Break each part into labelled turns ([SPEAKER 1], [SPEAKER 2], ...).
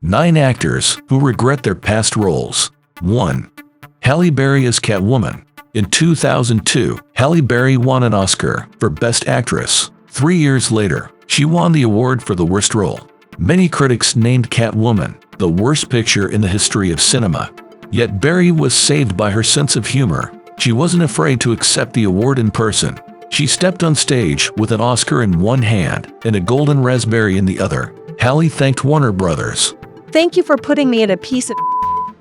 [SPEAKER 1] 9 actors who regret their past roles. 1. Halle Berry as Catwoman. In 2002, Halle Berry won an Oscar for Best Actress. 3 years later, she won the award for the worst role. Many critics named Catwoman the worst picture in the history of cinema. Yet Berry was saved by her sense of humor. She wasn't afraid to accept the award in person. She stepped on stage with an Oscar in one hand and a golden raspberry in the other. Halle thanked Warner Brothers.
[SPEAKER 2] Thank you for putting me in a piece of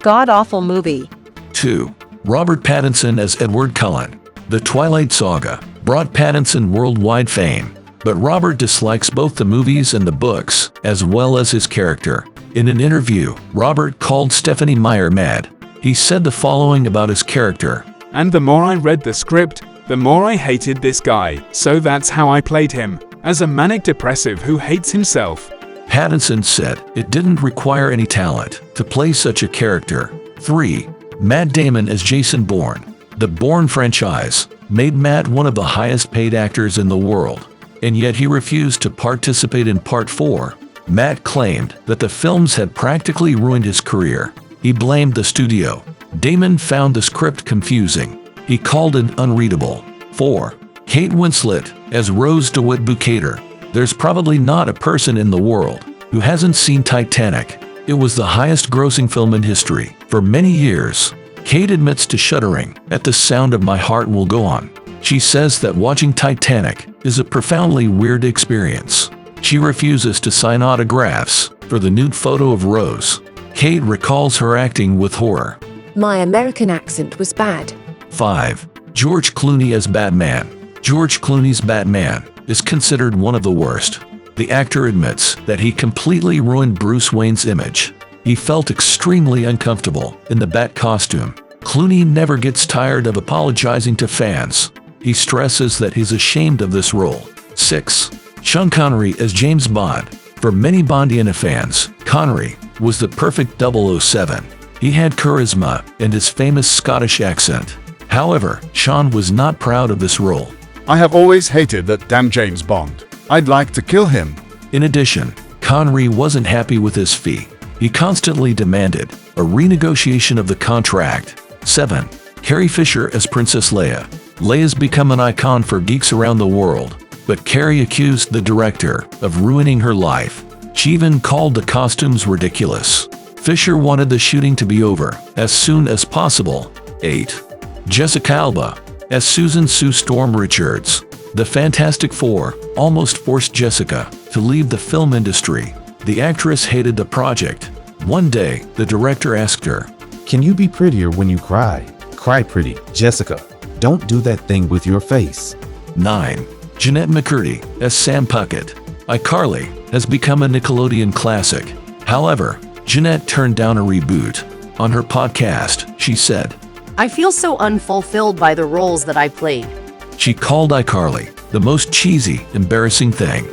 [SPEAKER 2] god-awful movie.
[SPEAKER 1] 2. Robert Pattinson as Edward Cullen. The Twilight Saga brought Pattinson worldwide fame, but Robert dislikes both the movies and the books, as well as his character. In an interview, Robert called Stephenie Meyer mad. He said the following about his character.
[SPEAKER 3] And the more I read the script, the more I hated this guy, so that's how I played him, as a manic depressive who hates himself.
[SPEAKER 1] Pattinson said it didn't require any talent to play such a character. 3. Matt Damon as Jason Bourne. The Bourne franchise made Matt one of the highest paid actors in the world, and yet he refused to participate in Part 4. Matt claimed that the films had practically ruined his career. He blamed the studio. Damon found the script confusing. He called it unreadable. 4. Kate Winslet as Rose DeWitt Bukater. There's probably not a person in the world who hasn't seen Titanic. It was the highest-grossing film in history for many years. Kate admits to shuddering at the sound of My Heart Will Go On. She says that watching Titanic is a profoundly weird experience. She refuses to sign autographs for the nude photo of Rose. Kate recalls her acting with horror.
[SPEAKER 4] My American accent was bad.
[SPEAKER 1] 5. George Clooney as Batman. George Clooney's Batman is considered one of the worst. The actor admits that he completely ruined Bruce Wayne's image. He felt extremely uncomfortable in the Bat costume. Clooney never gets tired of apologizing to fans. He stresses that he's ashamed of this role. 6. Sean Connery as James Bond. For many Bondiana fans, Connery was the perfect 007. He had charisma and his famous Scottish accent. However, Sean was not proud of this role.
[SPEAKER 5] I have always hated that damn James Bond. I'd like to kill him.
[SPEAKER 1] In addition, Connery wasn't happy with his fee. He constantly demanded a renegotiation of the contract. 7. Carrie Fisher as Princess Leia. Leia's become an icon for geeks around the world, but Carrie accused the director of ruining her life. She even called the costumes ridiculous. Fisher wanted the shooting to be over as soon as possible. 8. Jessica Alba as Susan Sue Storm Richards. The Fantastic Four almost forced Jessica to leave the film industry. The actress hated the project. One day, the director asked her,
[SPEAKER 6] "Can you be prettier when you cry? Cry pretty, Jessica. Don't do that thing with your face."
[SPEAKER 1] 9. Jeanette McCurdy as Sam Puckett. iCarly has become a Nickelodeon classic. However, Jeanette turned down a reboot. On her podcast, she said,
[SPEAKER 7] I feel so unfulfilled by the roles that I played.
[SPEAKER 1] She called iCarly the most cheesy, embarrassing thing